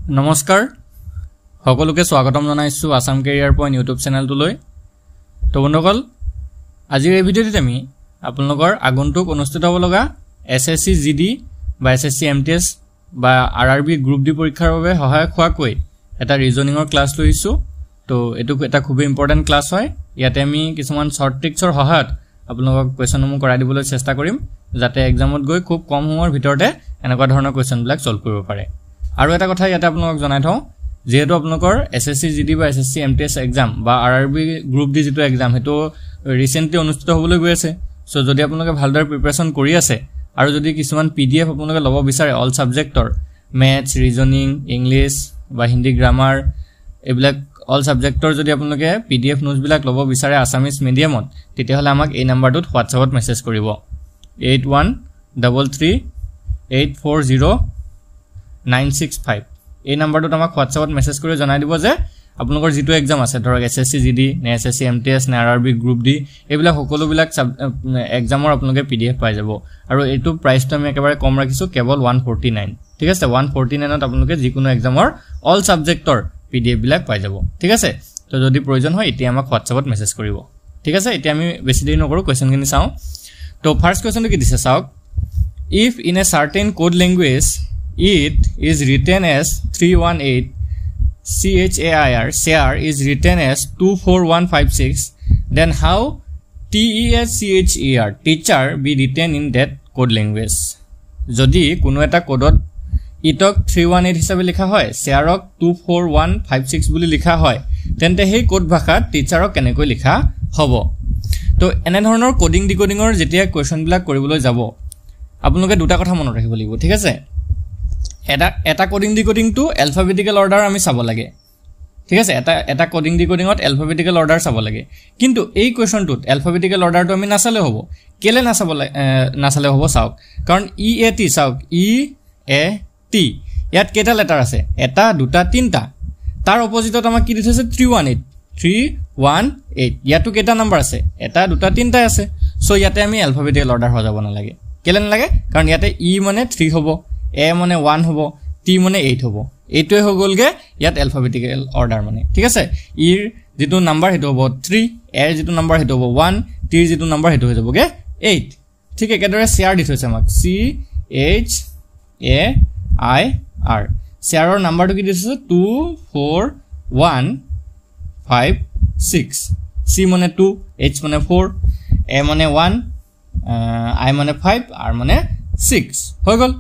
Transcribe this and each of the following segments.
নমস্কাৰ সকলোকে স্বাগতম জনাইছো আসাম কেৰিয়াৰ পইণ্ট ইউটিউব চেনেলটোলৈ তো বন্ধুসকল আজিৰ এই ভিডিঅ'টোত আমি আপোনালোকৰ আগন্তুক অনুষ্ঠিত হ'ব লগা এছএছসি জিডি বা এছএছসি এমটিএছ বা আৰআৰবি গ্ৰুপ ডি পৰীক্ষাৰ বাবে সহায়ক হোৱাকৈ এটা ৰিজনিংৰ ক্লাছ লৈছো তো এটো এটা খুব ইম্পৰ্টেন্ট ক্লাছ হয় ইয়াতে আমি কিছুমান শৰ্ট ট্ৰিক্সৰ সহায়ত আপোনালোকক কোৱেশ্যনসমূহ কৰাই দিবলৈ চেষ্টা কৰিম যাতে এক্সামত গৈ খুব কম সময়ৰ ভিতৰতে এনেকুৱা ধৰণৰ কোৱেশ্যনবিলাক সলভ কৰিব পাৰে আৰু এটা কথা ইয়াতে আপোনালোকক জনাই থওঁ যেহেতু আপোনালোকৰ এছএছসি জিডি বা এছএছসি এমটিএছ এক্সাম বা আৰআৰবি গ্ৰুপ ডি যেটো এক্সাম হেতু ৰিসেন্টলি অনুষ্ঠিত হ'বলৈ গৈ আছে সো যদি আপোনালোকে ভালদৰে প্ৰিপাৰেচন কৰি আছে আৰু যদি কিছুমান পিডিএফ আপোনালোকে ল'ব বিচাৰে অল সাবজেক্টৰ ম্যাথছ ৰিজনিং ইংলিশ বা হিন্দী গ্ৰামাৰ এইবিলাক অল সাবজেক্টৰ যদি আপোনালোকে পিডিএফ নোটছ বিলাক ল'ব বিচাৰে আসামিজ মিডিয়ামত তেতিয়াহলে আমাক এই নম্বৰটোত WhatsAppত মেছেজ কৰিব 8133840965 এই নম্বৰটোত আমাক WhatsAppত মেছেজ কৰি জনাই দিব যে আপোনালোকৰ যেটো এক্সাম আছে ধৰক এছএছসি জিডি নে এছএছসি এমটিএছ নে আৰআৰবি গ্ৰুপ ডি এইবিলাক সকলোবিলাক এক্সামৰ আপোনালোকে পিডিএফ পাই যাব আৰু এটো প্ৰাইচটো আমি একেবাৰে কম ৰাখিছো কেৱল 149 ঠিক আছে 149 ত আপোনালোকে যিকোনো এক্সামৰ অল সাবজেক্টৰ পিডিএফ বিলাক পাই যাব ঠিক আছে তো যদি প্ৰয়োজন হয় এতিয়া আমাক WhatsAppত মেছেজ কৰিব ঠিক আছে এতিয়া আমি বেছি দেৰি নকৰো কোৱেশ্যনখিনি চাও তো ফাৰ্স্ট কোৱেশ্যনটো কি দিছে চাওক if in a certain code language it is written as 318 char is written as 24156 then how teacher teacher be written in that code language যদি কোনো এটা কোডত ইটক 318 হিচাপে লিখা হয় char-ক 24156 বুলি লিখা হয় তেন্তে সেই কোড ভাষাত টিচাৰক কেনেকৈ লিখা হ'ব তো এনে ধৰণৰ কোডিং ডিকোডিংৰ যেতিয়া কোৱেশ্যনবিলাক কৰিবলৈ যাব আপোনালোকে দুটা কথা মনত ৰাখিব লাগিব ঠিক আছে এটা কোডিং ডিকোডিংটো এলফাবেটিক্যাল অৰ্ডাৰ আমি চাব লাগে ঠিক আছে এটা কোডিং ডিকোডিংত এলফাবেটিক্যাল অৰ্ডাৰ চাব লাগে কিন্তু এই কোৱেশ্যনটোত এলফাবেটিক্যাল অৰ্ডাৰটো আমি নাচালে হ'ব কেলে নাচালে হ'ব চাওক কাৰণ EAT চাওক EAT ইয়াত কেইটা লেটাৰ আছে এটা দুটা তিনটা তাৰ অপজিটত আমাক কি দিছে 318 ইয়াতো কেইটা নম্বৰ আছে এটা দুটা তিনটা আছে সো ইয়াতে আমি এলফাবেটিক্যাল অৰ্ডাৰ হৈ যাব নালাগে কেলে নালাগে কাৰণ ইয়াতে E মানে 3 হ'ব A মানে 1 হ'ব T মানে 8 হ'ব এইটোৱে হৈ গলগে ইয়াত এলফাবেটিক্যাল অৰ্ডাৰ মানে ঠিক আছে ইৰ যেটো নম্বৰ হেতু হ'ব 3 A যেটো নম্বৰ হেতু হ'ব 1 T যেটো নম্বৰ হেতু হৈ যাবগে 8 ঠিক একেদৰে CR দি থৈছে আমাক CHAIR CRৰ নম্বৰটো কি দিছে 24156 C মানে 2 H মানে 4 A মানে 1 I মানে 5 R মানে 6 হৈ গল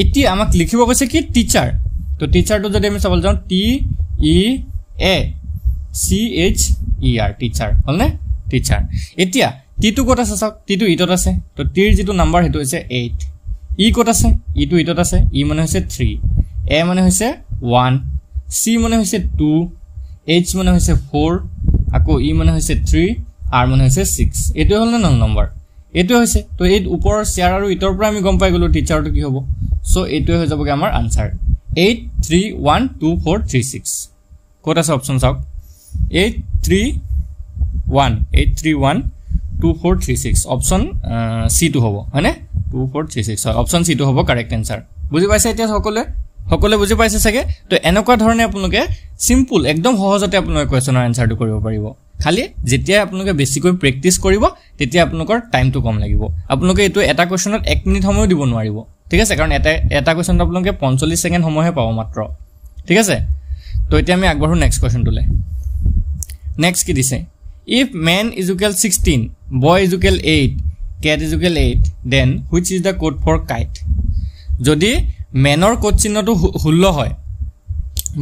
ইতি আমাক লিখিব কৈছে কি টিচাৰ তো টিচাৰটো যদি আমি চাবলৈ যাওঁ TEACHER টিচাৰ হলনে টিচাৰ এতিয়া টিটো কত আছে চাওক টিটো ইটত আছে তো টিৰ যেটো নম্বৰ হেতু হৈছে 8 ই কত আছে ইটো ইটত আছে ই মানে হৈছে 3 A মানে হৈছে 1 C মানে হৈছে 2 H মানে হৈছে 4 আকৌ E মানে হৈছে 3 R মানে হৈছে 6 এটো হল না নম্বৰ এটো হৈছে তো এই ওপৰ শেয়াৰ আৰু ইটৰ পৰা আমি গম পাই গলো টিচাৰটো কি হ'ব সো এটো হৈ যাবগে আমাৰ আনসাৰ 831246 কোড আছে অপচন চাওক 831246 অপচন সি টু হ'ব হয়নে 2436 হয় অপচন সি টু হ'ব কাৰেক্ট আনসাৰ বুজি পাইছে এতিয়া সকলে বুজি পাইছে চাগে তো এনেকুৱা ধৰণে আপোনালোকে সিম্পল একদম সহজতে আপোনালোকে কোৱেশ্যনৰ আনসাৰটো কৰিব পাৰিব খালি যেতিয়া আপোনালোকে বেছিকৈ প্ৰেক্টিস কৰিব তেতিয়া আপোনালোকৰ টাইমটো কম লাগিব আপোনালোকে এটো এটা কোৱেশ্যনত 1 মিনিট সময় দিব নোৱাৰিব ঠিক আছে কাৰণ এটা কোৱেশ্যনত আপোনালোকে 45 সেকেন্ড সময়হে পাব মাত্ৰ ঠিক আছে তো এতিয়া আমি আগবঢ়ো নেক্সট কোৱেশ্যনটোলে নেক্সট কি দিছে if man is equal 16 boy is equal 8 cat is equal 8 then which is the code for kite যদি মেনৰ কোড চিহ্নটো 16 হয়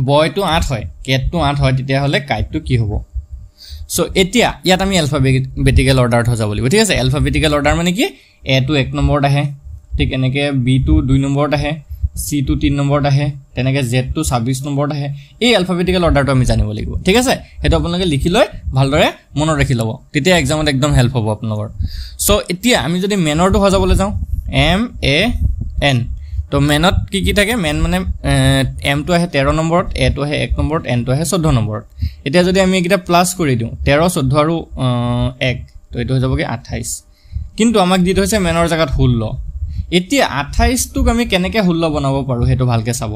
বয়টো 8 হয় কেটটো 8 হয় তেতিয়া হলে কাইটটো কি হ'ব সো এতিয়া ইয়াত আমি এলফাবেটিক্যাল অৰ্ডাৰত হৈ যাব লাগিব ঠিক আছে এলফাবেটিক্যাল অৰ্ডাৰ মানে কি A টো 1 নম্বৰত আহে ঠিক এনেকে B টো 2 নম্বৰত আহে C টো 3 নম্বৰত আহে তেনেকে Z টো 26 নম্বৰত আহে এই এলফাবেটিক্যাল অৰ্ডাৰটো আমি জানিব লাগিব ঠিক আছে হেতু আপোনালোকে লিখি লৈ ভালদৰে মনত ৰাখি লব তেতিয়া এক্সামত একদম হেল্প হ'ব আপোনালোকৰ সো এতিয়া আমি যদি মেনৰটো হৈ যাবলৈ যাওঁ MAN তো মেনত কি থাকে মেন মানে M টো আহে 13 নম্বৰত A টো আহে 1 নম্বৰত N টো আহে 14 নম্বৰত এতিয়া যদি আমি এটা প্লাস কৰি দিও 13 14 আৰু 1 তো এটো হৈ যাবগে 28 কিন্তু আমাক দি থৈছে মেনৰ জাগাত 16 এতিয়া 28 টোক আমি কেনেকে 16 বনাব পাৰো হেতু ভালকে চাব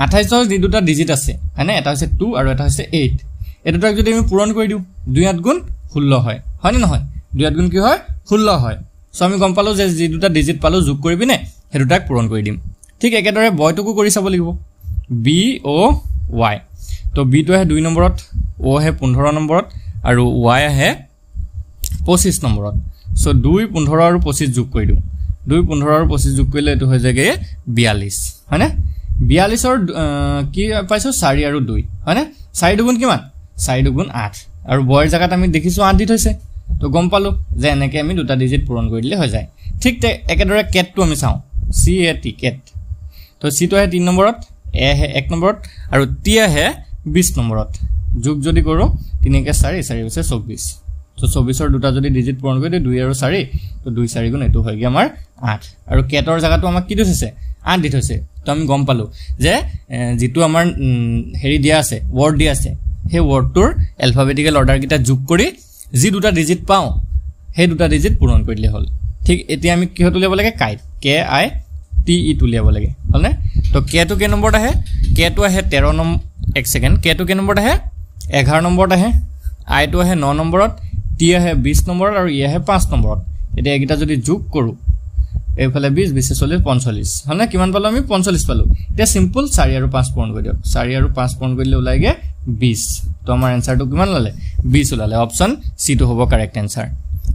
28 যি দুটা ডিজিট আছে হয়নে এটা হৈছে 2 আৰু এটা হৈছে 8 এই দুটাক যদি আমি পূৰণ কৰি দিও 2 8 গুণ 16 হয় হয়নে নহয় 2 8 গুণ কি হয় 16 হয় সো আমি গম পালো যে যি দুটা ডিজিট পালো যোগ কৰিবিনে হে দুটাক পূৰণ কৰি দিম ঠিক একেদৰে বয়টোকো কৰি চাব লাগিব b o y তো b তো হে 2 নম্বৰত o হে 15 নম্বৰত আৰু y হে 25 নম্বৰত সো 2 15 আৰু 25 যোগ কৰি দিও 2 15 আৰু 25 যোগ কৰিলে এটো হৈ যায়গে 42 হয়নে 42 ৰ কি পাইছো 4 আৰু 2 হয়নে 4 দুগুণ কিমান 4 দুগুণ 8 আৰু বয়ৰ জায়গাত আমি দেখিছো 8 দি থৈছে তো গম পালো যে এনেকে আমি দুটা ডিজিট পূৰণ কৰি দিলে হৈ যায় ঠিক তে একেদৰে কেটটো আমি চাও c a t কেট তো c তো হে 3 নম্বৰত a হে 1 নম্বৰত আৰু t হে 20 নম্বৰত যোগ যদি কৰো 3 কে 4 4 হৈছে 24 তো 24 ৰ দুটা যদি ডিজিট পূৰণ কৰি দিও 2 আৰু 4 তো 2 4 গুণ এটো হয়গে আমাৰ 8 আৰু কেটৰ জায়গাটো আমাক কি দিছে 8 দি থৈছে তো আমি গম পালো যে যেটো আমাৰ হেৰি দিয়া আছে ওয়াৰ্ড দিয়া আছে হে ওয়াৰ্ডটোৰ এলফাবেটিক্যাল অৰ্ডাৰ কিটা যোগ কৰি যি দুটা ডিজিট পাও হে দুটা ডিজিট পূৰণ কৰি দিলে হল ঠিক এতিয়া আমি কি হতুলিয়াব লাগে কাইট কে আই টি ই তুলিয়াব লাগে হলনে তো কে টো কে নম্বৰত আহে কে টো আহে 13 নম্বৰ 1 সেকেন্ড কে টো কে নম্বৰত আহে 11 নম্বৰত আহে আই টো আহে 9 নম্বৰত টি আহে 20 নম্বৰত আৰু ই আহে 5 নম্বৰত এতিয়া একিটা যদি যোগ কৰো এফালে 20 20 40 45 হলনে কিমান পালো আমি 45 পালো এটা সিম্পল 4 আৰু 5 পূৰণ কৰি দিও 4 আৰু 5 পূৰণ কৰিলে ওলাইগে 20 তো আমাৰ আনসাৰটো কিমান লালে 20 ওলালে অপচন সি টো হ'ব কাৰেক্ট আনসাৰ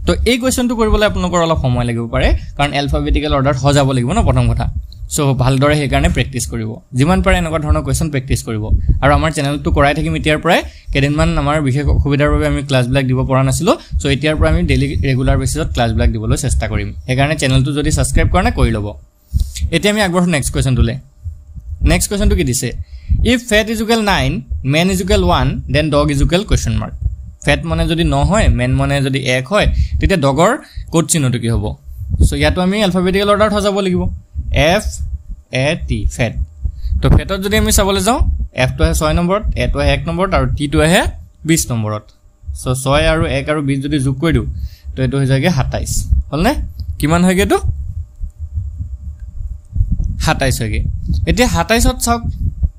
তো এই কোৱেশ্চনটো কৰিবলৈ আপোনালোকৰ অলপ সময় লাগিব পাৰে কাৰণ এলফাবেটিক্যাল অৰ্ডাৰ হজাব লাগিব ন প্ৰথম কথা সো ভালদৰে হে কাৰণে প্ৰেক্টিস কৰিব যিমান পাৰে এনেকুৱা ধৰণৰ কোৱেশ্চন প্ৰেক্টিস কৰিব আৰু আমাৰ চেনেলটো কৰাই থাকিম এতিয়াৰ পৰাই কেদিনমান আমাৰ বিশেষ অসুবিধাৰ বাবে আমি ক্লাছ ব্লগ দিব পৰা নাছিলো সো এতিয়াৰ পৰা আমি ডেইলি ৰেগুলাৰ বেসিছত ক্লাছ ব্লগ দিবলৈ চেষ্টা কৰিম হে কাৰণে চেনেলটো যদি সাবস্ক্ৰাইব কৰা না কৰি লব এতিয়া আমি আগবঢ়ো নেক্সট কোৱেশ্চন তুলে নেক্সট কোৱেশ্চনটো কি দিছে if fat is equal 9 man is equal 1 then dog is equal question mark fat মানে যদি 9 হয় man মানে যদি 1 হয় তেতিয়া ডগৰ কোড চিহ্নটো কি হ'ব সো ইয়াটো আমি এলফাবেটিক্যাল অৰ্ডাৰত হজাব লাগিব f a t fat তো ফেটত যদি আমি চাবলৈ যাও f তো হে 6 নম্বৰত a তো হে 1 নম্বৰত আৰু t তো হে 20 নম্বৰত সো 6 আৰু 1 আৰু 20 যদি যোগ কৰি দিও তো এটো হৈ যায়গে 27 হলনে কিমান হয়গে তো 27 হয়গে এতিয়া 27ত চাওক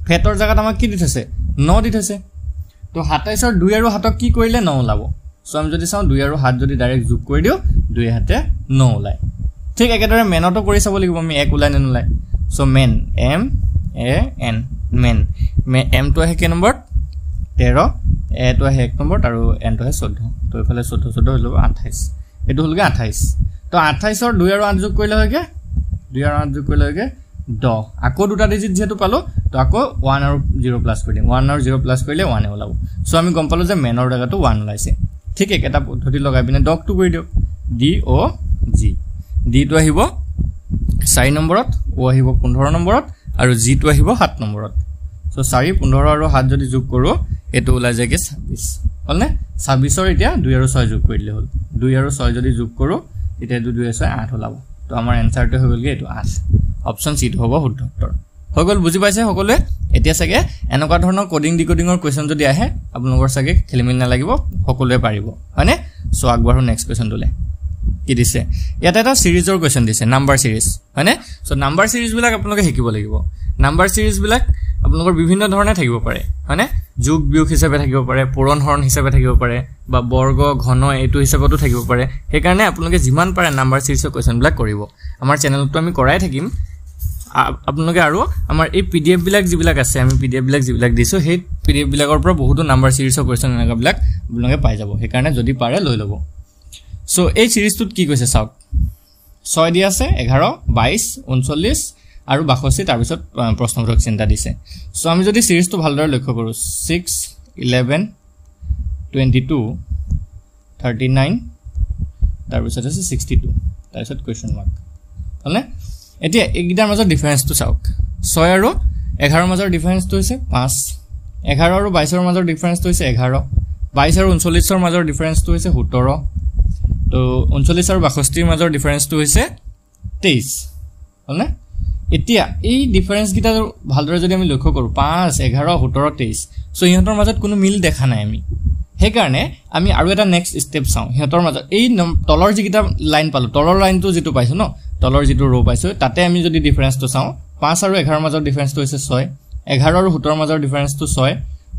ফেটৰ জায়গাত আমাক কি দি থৈছে 9 দি থৈছে তো 27ৰ 2 আৰু 7ক কি কৰিলে 9 ওলাব সো আমি যদি চাও 2 আৰু 7 যদি ডাইৰেক্ট যোগ কৰি দিও 2 হাতে 9 ওলাই ঠিক একেদৰে মেনটো কৰি চাব লাগিব আমি 1 ওলাই নোলাই so men m a n men m তো হে কি নম্বৰ 13 a তো হে 1 নম্বৰ আৰু n তো হে 14 তো ইফালে 14 14 হৈ যাব 28 এটো হলগে 28 তো 28ৰ 2 আৰু 8 যোগ কৰিলে হয়গে 2 আৰু 8 যোগ কৰিলে হয়গে 10 আকৌ দুটা ডিজিট যেটো পালো তো আকৌ 1 আৰু 0 প্লাস কৰি দিম 1 আৰু 0 প্লাস কৰিলে 1 এ ওলাব সো আমি গম পালো যে মেনৰ জায়গাটো 1 ওলাইছে ঠিক এটা পদ্ধতি লগাই বিনে ডগ টু কৰি দিও ডি ও জি ডি তো আহিব 4 নম্বৰত ও আহিব 15 নম্বৰত আৰু জি তো আহিব 7 নম্বৰত সো 4 15 আৰু 7 যদি যোগ কৰো এটো ওলাই যায়গে 26 হলনে 26 ৰ এতিয়া 2 আৰু 6 যোগ কৰিলে হল 2 আৰু 6 যদি যোগ কৰো এতিয়া 2 2 6 8 ওলাব তো আমাৰ আনসাৰটো হৈ গলগে এটো 8 অপচন সি হ'ব শুদ্ধ উত্তৰ হৈ গল বুজি পাইছে সকলোৱে এতিয়া সাগে এনেকুৱা ধৰণৰ কোডিং ডিকোডিংৰ কোৱেশ্চন যদি আহে আপোনালোকৰ সাগে খেলিমিল না লাগিব সকলোৱে পাৰিব হয়নে সো আগবাঢ়ো নেক্সট কোৱেশ্চন তুলে কি দিছে ইয়াতে এটা সিৰিজৰ কোৱেশ্চন দিছে নাম্বাৰ সিৰিজ হয়নে সো নাম্বাৰ সিৰিজ বিলাক আপোনালোকে শিকিব লাগিব নাম্বাৰ সিৰিজ বিলাক আপোনালোকৰ বিভিন্ন ধৰণে থাকিব পাৰে হয়নে যোগ বিয়োগ হিচাপে থাকিব পাৰে পূৰণ হৰণ হিচাপে থাকিব পাৰে বা বৰ্গ ঘন এটো হিচাপতো থাকিব পাৰে সেই কাৰণে আপোনালোকে যিমান পাৰে নাম্বাৰ সিৰিজৰ কোৱেশ্চন বিলাক কৰিব আমাৰ চেনেলটো আমি কৰাই থাকিম আপোনালোকে আৰু আমাৰ এই পিডিএফ বিলাক যিবিলাক আছে আমি পিডিএফ বিলাক যিবিলাক দিছো সেই পিডিএফ বিলাকৰ পৰা বহুতো নাম্বাৰ সিৰিজৰ কোৱেশ্চন এনেকাবিলাক আপোনালোকে পাই যাব সেই কাৰণে যদি পাৰে লৈ লব সো এই সিৰিজটোত কি কৈছে চাওক 6 দি আছে 11 22 39 আৰু 62 তাৰ পিছত প্ৰশ্নবোধক চিন্তা দিছে সো আমি যদি সিৰিজটো ভালদৰে লক্ষ্য কৰো 6 11 22 39 তাৰ পিছত আছে 62 তাৰ পিছত কোৱেশ্চন মাৰ্ক হলনে এতিয়া এইগিটাৰ মাজৰ ডিফাৰেন্সটো চাওক 6 আৰু 11 মাজৰ ডিফাৰেন্সটো হৈছে 5 11 আৰু 22 ৰ মাজৰ ডিফাৰেন্সটো হৈছে 11 22 আৰু 39 ৰ মাজৰ ডিফাৰেন্সটো হৈছে 17 তো 39 আৰু 62 ৰ মাজৰ ডিফাৰেন্সটো হৈছে 23 হলনে এতিয়া এই ডিফাৰেন্স গিটা ভালদৰে যদি আমি লক্ষ্য কৰো 5 11 17 23 সো ইহঁতৰ মাজত কোনো মিল দেখা নাই আমি হে কাৰণে আমি আৰু এটা নেক্সট স্টেপ চাও ইহঁতৰ মাজত এই তলৰ যিটা লাইন পালো তলৰ লাইনটো যেটো পাইছো ন তলৰ যেটো ৰো পাইছো তাতে আমি যদি ডিফাৰেন্সটো চাও 5 আৰু 11 মাজৰ ডিফাৰেন্সটো হৈছে 6 11 আৰু 17 মাজৰ ডিফাৰেন্সটো 6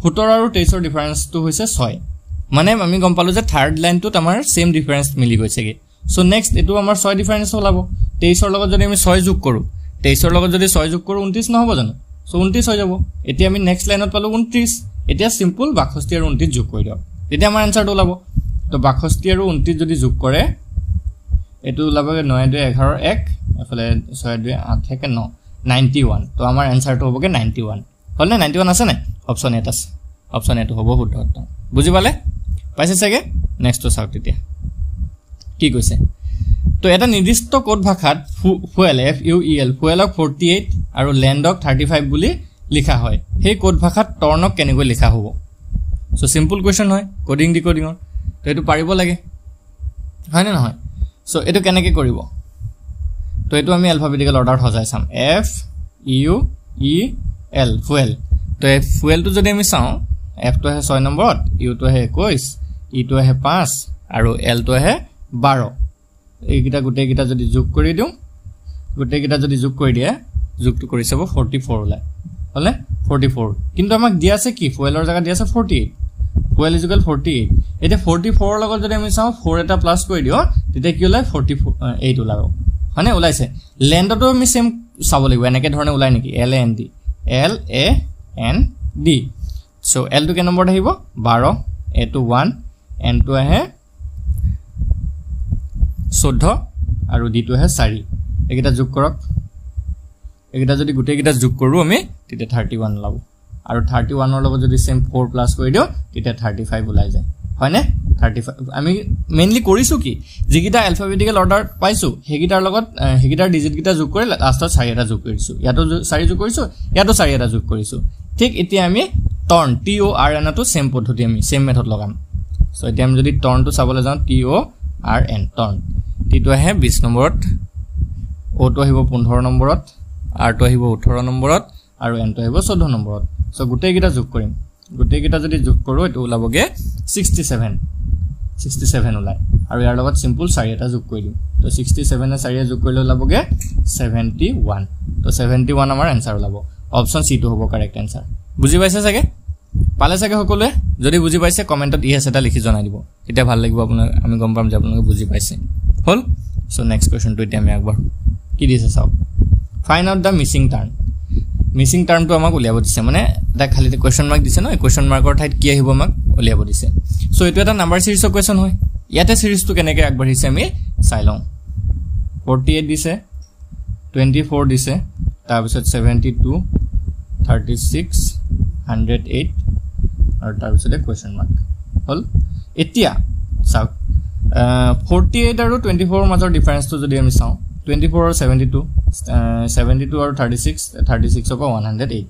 17 আৰু 23 ৰ ডিফাৰেন্সটো হৈছে 6 মানে আমি গম পালো যে থাৰ্ড লাইনটোত আমাৰ সেম ডিফাৰেন্স মিলি গৈছেগে সো নেক্সট এটো আমাৰ 6 ডিফাৰেন্স ওলাব 23 ৰ লগত যদি আমি 6 যোগ কৰো 23 ৰ লগত যদি 6 যোগ কৰো 29 নহব জানো সো 29 হৈ যাব এতিয়া আমি নেক্সট লাইনত পালো 29 এতিয়া সিম্পল 62 আৰু 29 যোগ কৰি দিও এতিয়া আমাৰ আনসাৰটো ওলাব তো 62 আৰু 29 যদি যোগ কৰে এটো ওলাবগে 9 2 11 1 এফালে 6 2 8 1 9 91 তো আমাৰ আনসাৰটো হ'বগে 91 হল না 91 আছে না অপচন এটা আছে অপচন এটো হ'ব শুদ্ধ উত্তৰ বুজি পালে পাইছে চাগে নেক্সট তো চাও তেতিয়া কি কৈছে তো এটা নিৰ্দিষ্ট কোড ভাষাত ফুয়েল FUEL ফুয়েলক 48 আৰু ল্যান্ডক 35 বুলি লিখা হয় সেই কোড ভাষাত টৰ্নক কেনেকৈ লিখা হ'ব সো সিম্পল কোৱেশ্চন হয় কোডিং ডিকোডিংৰ তো এটো পাৰিব লাগে হয় না নহয় সো এটো কেনেকৈ কৰিব তো এটো আমি অ্যালফাবেটিক্যাল অৰ্ডাৰত সজাই চাম FUEL ফুয়েল তো ফুয়েল তো যদি আমি চাও F তো হে 6 নম্বৰত U তো হে 21 E তো হে 5 আৰু L তো হে 12 এইকিটা গুটে কিটা যদি যোগ কৰি দিও গুটে কিটা যদি যোগ কৰি দিয়া যোগটো কৰি চাব 44 ওলাই হলে 44 কিন্তু আমাক দিয়া আছে কি ফুয়েলৰ জায়গা দিয়া আছে 48 ফুয়েল ইকুয়াল 48 এটা 44 ৰ লগত যদি আমি চাও 4 এটা প্লাস কৰি দিও তেতিয়া কি ওলাই 48 ওলাব মানে ওলাইছে ল্যান্ডটো আমি সেম চাব লাগিব এনেকে ধৰণে ওলাই নেকি LAND so L to K number আহিব 12 A to 1 N to আহে 14 আৰু D to আহে 4 একিটা যোগ কৰক একিটা যদি গুটে কিটা যোগ কৰো আমি তেতিয়া 31 লাভ আৰু 31 ৰ লগত যদি সেম 4 প্লাস কৰি দিও তেতিয়া 35 ওলাই যায় হয়নে 35 আমি মেইনলি কৰিছো কি যিকিটা অ্যালফাবেটিক্যাল অৰ্ডাৰ পাইছো হেগিটাৰ লগত হেগিটাৰ ডিজিট কিটা যোগ কৰি লাষ্টত 4 এটা যোগ কৰিছো ইয়াতো 4 যোগ কৰিছো ইয়াতো 4 এটা যোগ কৰিছো ঠিক এতিয়া আমি টৰ্ন TORN তো সেম পদ্ধতি আমি সেম মেথড লগাম সো এতিয়া আমি যদি টৰ্ন তো চাবলৈ যাও TORN টৰ্ন T তো আহে 20 নম্বৰত O তো আহিব 15 নম্বৰত R তো আহিব 18 নম্বৰত আৰু N তো আহিব 14 নম্বৰত সো গুটে কিটা যোগ কৰিম গুটে কিটা যদি যোগ কৰো এটো ওলাবগে 67 ওলাই আৰু ইয়াৰ লগত সিম্পল 4 এটা যোগ কৰি দিম তো 67 এ 4 যোগ কৰিলে ওলাবগে 71 তো 71 আমাৰ आंसर ওলাব অপচন সি তো হ'ব কাৰেক্ট आंसर বুজি পাইছে চাগে পালে চাগে সকলোৱে যদি বুজি পাইছে কমেন্টত ইয়েস এটা লিখি জনাই দিব এটা ভাল লাগিব আপোনাক আমি গম পাম যে আপোনালোকে বুজি পাইছে হল সো নেক্সট কোৱেশ্চন তো এতিয়া আমি আগবাৰ কি দিছে চাও ফাইন্ড আউট দা মিসিং টাৰ্ম তো আমাক উলিয়াব দিছে মানে এটা খালি কোৱেশ্চন মাৰ্ক দিছে ন কোৱেশ্চন মাৰ্কৰ ঠাইত কি আহিব আমাক উলিয়াব দিছে সো এটো এটা নাম্বাৰ সিৰিজৰ কোৱেশ্চন হয় ইয়াতে সিৰিজটো কেনেকৈ আগবাঢ়িছে আমি চাই লওঁ 48 দিছে 24 দিছে তাৰ পিছত 72 36 108 আৰু তাৰ পিছতে কোৱেশ্চন মাৰ্ক হল এতিয়া চাও 48 আৰু 24 ৰ মাজৰ ডিফাৰেন্সটো যদি আমি চাও 24 আৰু 72 আৰু 36 অক 108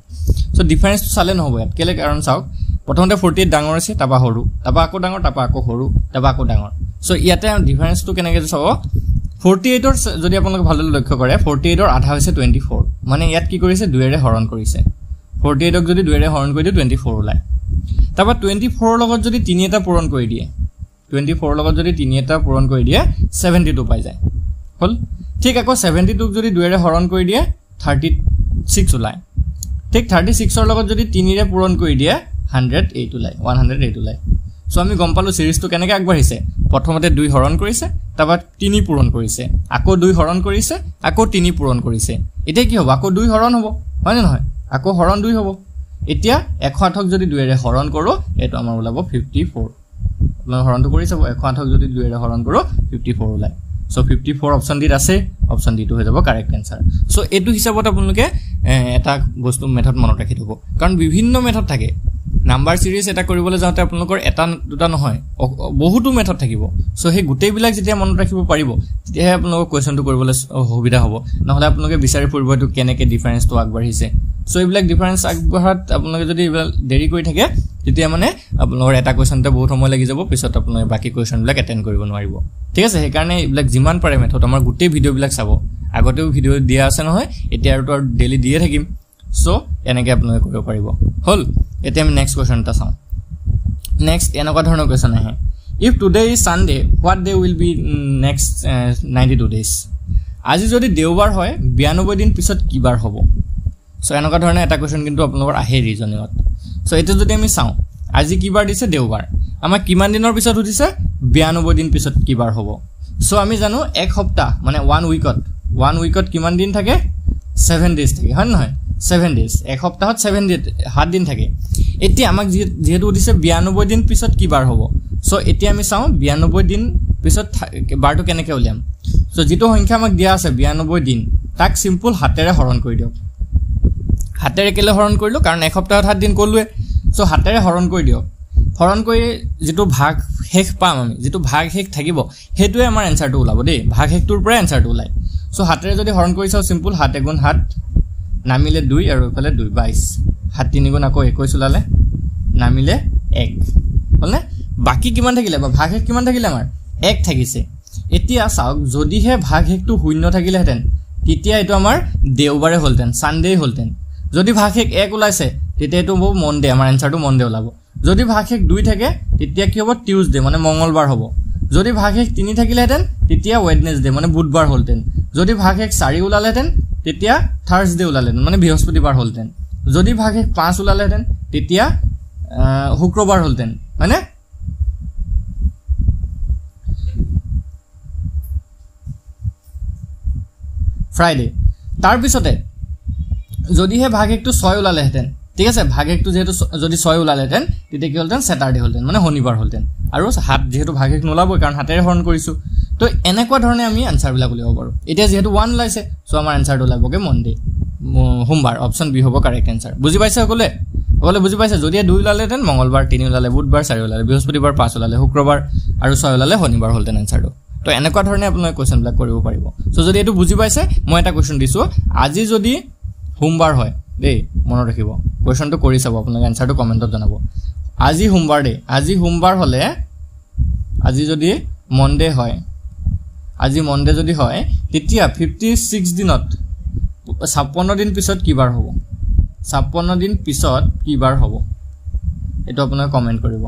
সো ডিফাৰেন্স চালে নহব ইয়াত কেলে কাৰণ চাও প্ৰথমতে 48 ডাঙৰ আছে তাপা সৰু তাপা আকৌ ডাঙৰ তাপা আকৌ সৰু তাপা আকৌ ডাঙৰ সো ইয়াতে ডিফাৰেন্সটো কেনেকৈ চাব 48 ৰ যদি আপোনালোকে ভালদৰে লক্ষ্য কৰে 48 ৰ আধা হৈছে 24 মানে ইয়াত কি কৰিছে 2 এৰে হৰণ কৰিছে 48 ক যদি 2 এৰে হৰণ কৰি দিয়ে 24 ওলাই তাপা 24 ৰ লগত যদি 3 এটা পূৰণ কৰি দিয়ে 24 ৰ লগত যদি 3 এটা পূৰণ কৰি দিয়ে 72 পাই যায় হল ঠিক আকৌ 72 ক যদি 2 এৰে হৰণ কৰি দিয়ে 36 ওলাই ঠিক 36 ৰ লগত যদি 3 এৰে পূৰণ কৰি দিয়ে 108 ওলাই 108 ওলাই সো আমি গম পালো সিৰিজটো কেনেকৈ আগবাঢ়িছে প্ৰথমতে 2 হৰণ কৰিছে তাপা 3 পূৰণ কৰিছে আকৌ 2 হৰণ কৰিছে আকৌ 3 পূৰণ কৰিছে এতিয়া কি হ'ব আকৌ 2 হৰণ হ'ব হয় না নহয় আকৌ হৰণ 2 হ'ব এতিয়া 108 ক যদি 2 এৰে হৰণ কৰো এটো আমাৰ ওলাব 54 আপোনাৰ হৰণটো কৰি চাব 108 ক যদি 2 এৰে হৰণ কৰো 54 ওলাই সো 54 অপচন ডি আছে অপচন ডি তো হৈ যাব কারেক্ট आंसर সো এটো হিচাপত আপোনালোকে এটা বস্তু মেথড মনত ৰাখি থব কাৰণ বিভিন্ন মেথড থাকে নাম্বাৰ সিৰিজ এটা কৰিবলৈ যাওঁতে আপোনালোকৰ এটা দুটা নহয় বহুতো মেথড থাকিব সো হে গুটেই বিলাক যেতিয়া মনত ৰাখিব পাৰিব তেতিয়া আপোনালোকৰ কোৱেশ্চনটো কৰিবলৈ সুবিধা হ'ব নহলে আপোনালোকে বিচাৰি ফুৰিব এটো কেনেকৈ ডিফাৰেন্সটো আগবাঢ়িছে সো এইবিলাক ডিফাৰেন্স আগবাঢ়াত আপোনালোকে যদি দেৰি কৰি থাকে তেতিয়া মানে আপোনালোকৰ এটা কোৱেশ্চনতে বহুত সময় লাগি যাব পিছত আপোনালোকে বাকি কোৱেশ্চন বিলাক এটেন্ড কৰিব নোৱাৰিব ঠিক আছে সেই কাৰণে এইবিলাক যিমান পাৰে মেথড আমাৰ গুটেই ভিডিও বিলাক চাব আগতেও ভিডিও দিয়া আছে নহয় এতিয়া আৰু ডেইলি দিয়ে থাকিম সো এনেকৈ আপোনালোকে কৰিব পাৰিব হল এতিয়া আমি নেক্সট কোৱেশ্চন এটা চাওঁ নেক্সট এনেকুৱা ধৰণৰ কোৱেশ্চন আহে if today is Sunday what day will be next 92 days আজি যদি দেওবাৰ হয় 92 দিন পিছত কি বাৰ হ'ব সো এনেকুৱা ধৰণে এটা কোৱেশ্চন কিন্তু আপোনালোকৰ আহে ৰিজনিঙত সো এটো যদি আমি চাওঁ আজি কি বাৰ দিছে দেওবাৰ আমাৰ কিমান দিনৰ পিছত উঠিছে 92 দিন পিছত কি বাৰ হ'ব সো আমি জানো এক সপ্তাহ মানে 1 উইকত কিমান দিন থাকে 7 ডেজ থাকে হয় নহয় 7 ডেজ এক সপ্তাহত 7 দিন থাকে এতিয়া আমাক যেহেতু উঠিছে 92 দিন পিছত কি বাৰ হ'ব সো এতিয়া আমি চাওঁ 92 দিন পিছত বাৰটো কেনেকৈ উলিয়াম সো যেটো সংখ্যা আমাক দিয়া আছে 92 দিন তাক সিম্পল হাতেৰে হৰণ কৰি দিয়ক হাতেৰে কেলে হৰণ কৰিলো কাৰণ এক সপ্তাহত 7 দিন কলুৱে সো হাতেৰে হৰণ কৰি দিয়ক হৰণ কৰি যেটো ভাগ শেষ পাম আমি যেটো ভাগ শেষ থাকিব হেতুৱে আমাৰ এনসাৰটো ওলাব দেই ভাগ শেষটোৰ পৰা এনসাৰটো ওলাই সো হাতেৰে যদি হৰণ কৰি চাও সিম্পল 7 গুণ 7 নামিলে 2 আৰু ইফালে 2 22 7 3 গুণ আকৌ 21 ওলালে নামিলে 1 হলনে বাকি কিমান থাকিলে বা ভাগ শেষ কিমান থাকিলে আমাৰ 1 থাকিছে এতিয়া চাওক যদিহে ভাগ শেষটো শূন্য থাকিলে হেতেন তেতিয়া এটো আমাৰ দেওবাৰে হলতেন সানডে হলতেন যদি ভাগ শেষ 1 ওলাইছে তেতিয়া এটো হ'ব মনডে আমাৰ এনসাৰটো মনডে ওলাব যদি ভাগ শেষ 2 থাকে তেতিয়া কি হ'ব টিউজডে মানে মঙ্গলবাৰ হ'ব যদি ভাগ শেষ 3 থাকিলে হেতেন তেতিয়া ওয়েডনেসডে মানে বুধবাৰ হলতেন যদি ভাগ শেষ 4 ওলালে হেতেন তেতিয়া থাৰ্সডে ওলালে মানে বৃহস্পতিবাৰ হলতেন যদি ভাগ শেষ 5 ওলালে হেতেন তেতিয়া শুক্ৰবাৰ হলতেন মানে ফ্ৰাইডে তাৰ পিছতে যদিহে ভাগ শেষটো 6 ওলালে হেতেন ঠিক আছে ভাগ শেষটো যেহেতু যদি 6 ওলালে হেতেন তেতিয়া কি হলতেন স্যাটাৰডে হলতেন মানে শনিবাৰ হলতেন আৰু হাত যেহেতু ভাগ শেষ নোলাবই কাৰণ হাতেৰে হৰণ কৰিছো তো এনেকুৱা ধৰণে আমি আনসাৰ বিলাক উলিয়াব পাৰো এতিয়া যেহেতু 1 ওলাইছে সো আমাৰ আনসাৰটো ওলাবগে মনডে সোমবাৰ অপচন বি হ'ব কাৰেক্ট আনসাৰ বুজি পাইছে সকলে বুজি পাইছে যদি 2 ওলালে হেতেন মঙ্গলবাৰ 3 ওলালে বুধবাৰ 4 ওলালে বৃহস্পতিবাৰ 5 ওলালে শুক্ৰবাৰ আৰু 6 ওলালে শনিবাৰ হলতেন আনসাৰটো তো এনেকুৱা ধৰণে আপোনালোকে কোৱেশ্চন বিলাক কৰিব পাৰিব সো যদি এটো বুজি পাইছে মই এটা কোৱেশ্চন দিছো আজি যদি সোমবাৰ হয় দেই মনত ৰাখিব কোৱেশ্চনটো কৰি চাব আপোনালোকে আনসাৰটো কমেন্টত জনাব আজি সোমবাৰ দে আজি সোমবাৰ হলে আজি যদি মনডে হয় আজি মনডে যদি হয় তেতিয়া 56 দিনত 56 দিন পিছত কি বাৰ হ'ব 56 দিন পিছত কি বাৰ হ'ব এটো আপোনালোকে কমেন্ট কৰিব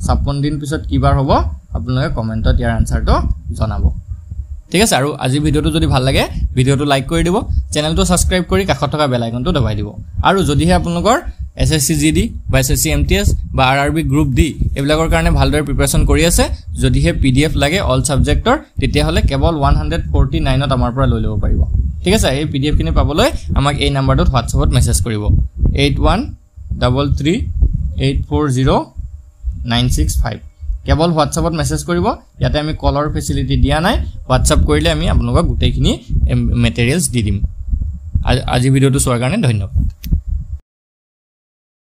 56 দিন পিছত কি বাৰ হ'ব আপোনালোকে কমেন্টত ইয়াৰ আনসাৰটো জনাব ঠিক আছে আৰু আজি ভিডিওটো যদি ভাল লাগে ভিডিওটো লাইক কৰি দিব চেনেলটো সাবস্ক্ৰাইব কৰি কাষত থকা বেল আইকনটো দবাই দিব আৰু যদিহে আপোনালোকৰ এসএসসি জিডি বা এসএসসি এমটিএস বা আৰআৰবি গ্ৰুপ ডি এবিলাকৰ কাৰণে ভালদৰে প্ৰিপাৰেচন কৰি আছে যদিহে পিডিএফ লাগে অল সাবজেক্টৰ তেতিয়া হলে কেৱল 149ত আমাৰ পৰা লৈ ল'ব পাৰিব ঠিক আছে এই পিডিএফ খিনি পাবলৈ আমাক এই নম্বৰটোত WhatsAppত মেছেজ কৰিব 8133840965 কেৱল WhatsAppত মেছেজ কৰিব ইয়াতে আমি কলৰ ফেসিলিটি দিয়া নাই WhatsApp কৰিলে আমি আপোনালোকক গুটেইখিনি মেটেৰিয়েলছ দি দিম আজি ভিডিওটো চোৱাৰ কাৰণে ধন্যবাদ